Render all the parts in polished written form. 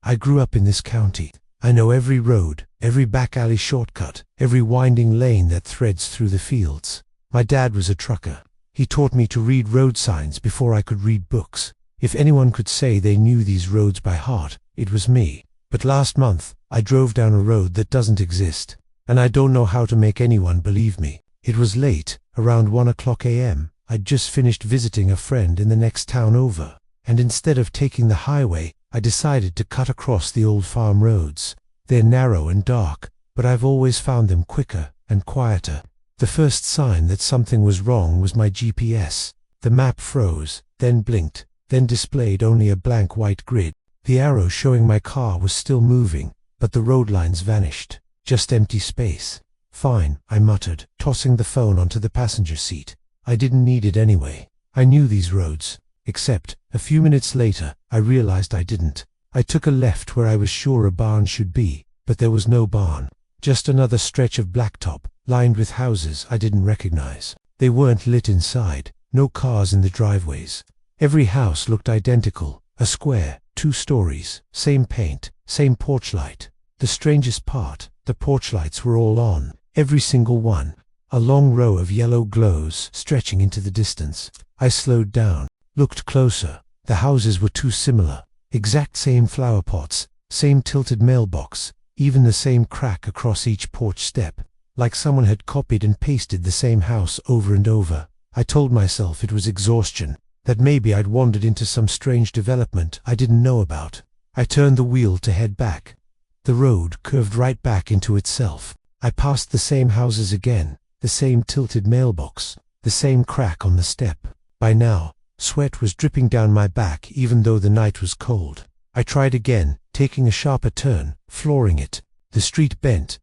I grew up in this county. I know every road, every back alley shortcut, every winding lane that threads through the fields. My dad was a trucker. He taught me to read road signs before I could read books. If anyone could say they knew these roads by heart, it was me. But last month, I drove down a road that doesn't exist. And I don't know how to make anyone believe me. It was late, around 1:00 a.m. I'd just finished visiting a friend in the next town over. And instead of taking the highway, I decided to cut across the old farm roads. They're narrow and dark, but I've always found them quicker and quieter. The first sign that something was wrong was my GPS. The map froze, then blinked, then displayed only a blank white grid. The arrow showing my car was still moving, but the road lines vanished. Just empty space. Fine, I muttered, tossing the phone onto the passenger seat. I didn't need it anyway. I knew these roads. Except, a few minutes later, I realized I didn't. I took a left where I was sure a barn should be, but there was no barn. Just another stretch of blacktop, lined with houses I didn't recognize. They weren't lit inside, no cars in the driveways. Every house looked identical, a square, 2 stories, same paint, same porch light. The strangest part, the porch lights were all on, every single one. A long row of yellow glows stretching into the distance. I slowed down, looked closer. The houses were too similar. Exact same flower pots, same tilted mailbox, even the same crack across each porch step. Like someone had copied and pasted the same house over and over. I told myself it was exhaustion, that maybe I'd wandered into some strange development I didn't know about. I turned the wheel to head back. The road curved right back into itself. I passed the same houses again, the same tilted mailbox, the same crack on the step. By now, sweat was dripping down my back even though the night was cold. I tried again, taking a sharper turn, flooring it. The street bent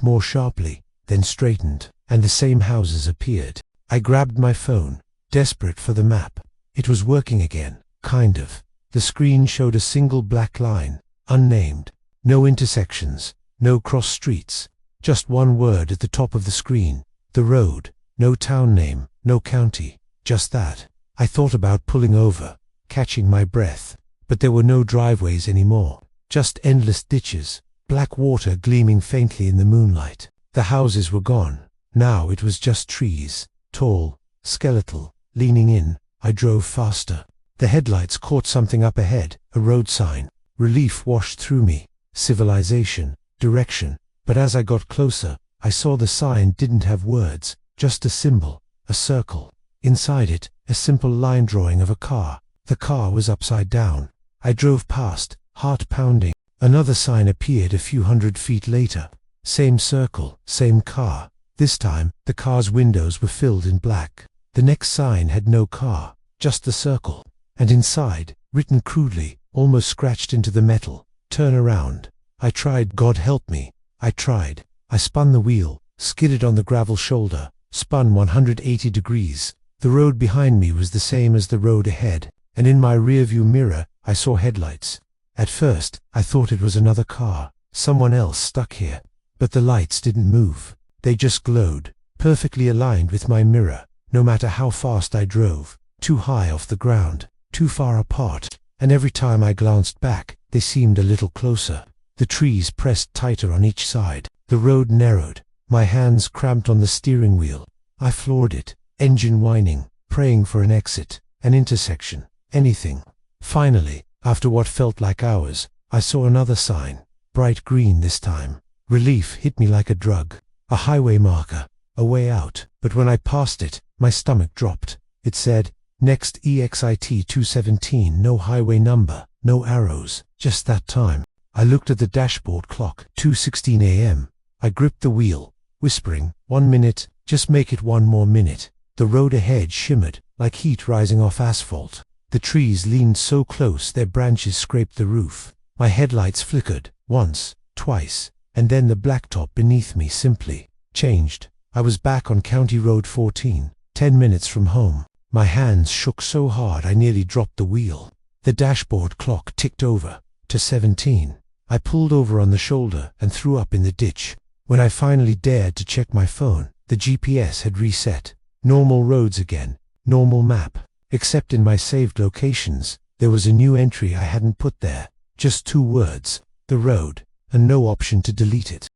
more sharply, then straightened, and the same houses appeared. I grabbed my phone, desperate for the map. It was working again, kind of. The screen showed a single black line, unnamed. No intersections, no cross streets. Just one word at the top of the screen. The road. No town name, no county. Just that. I thought about pulling over, catching my breath. But there were no driveways anymore. Just endless ditches. Black water gleaming faintly in the moonlight. The houses were gone. Now it was just trees. Tall, skeletal, leaning in. I drove faster. The headlights caught something up ahead, a road sign. Relief washed through me. Civilization, direction. But as I got closer, I saw the sign didn't have words, just a symbol, a circle. Inside it, a simple line drawing of a car. The car was upside down. I drove past, heart pounding. Another sign appeared a few hundred feet later. Same circle, same car. This time, the car's windows were filled in black. The next sign had no car, just the circle. And inside, written crudely, almost scratched into the metal, "Turn around." I tried, God help me. I tried. I spun the wheel, skidded on the gravel shoulder, spun 180 degrees. The road behind me was the same as the road ahead, and in my rearview mirror, I saw headlights. At first, I thought it was another car, someone else stuck here. But the lights didn't move. They just glowed, perfectly aligned with my mirror, no matter how fast I drove, too high off the ground, too far apart, and every time I glanced back, they seemed a little closer. The trees pressed tighter on each side. The road narrowed. My hands cramped on the steering wheel. I floored it, engine whining, praying for an exit, an intersection, anything. Finally, after what felt like hours, I saw another sign, bright green this time. Relief hit me like a drug. A highway marker, a way out. But when I passed it, my stomach dropped. It said, "Next EXIT 217, no highway number, no arrows." Just that time. I looked at the dashboard clock, 2:16 a.m. I gripped the wheel, whispering, 1 minute, just make it 1 more minute. The road ahead shimmered, like heat rising off asphalt. The trees leaned so close their branches scraped the roof. My headlights flickered, once, twice, and then the blacktop beneath me simply changed. I was back on County Road 14, 10 minutes from home. My hands shook so hard I nearly dropped the wheel. The dashboard clock ticked over, to 17. I pulled over on the shoulder and threw up in the ditch. When I finally dared to check my phone, the GPS had reset. Normal roads again, normal map. Except in my saved locations, there was a new entry I hadn't put there. Just 2 words, the road, and no option to delete it.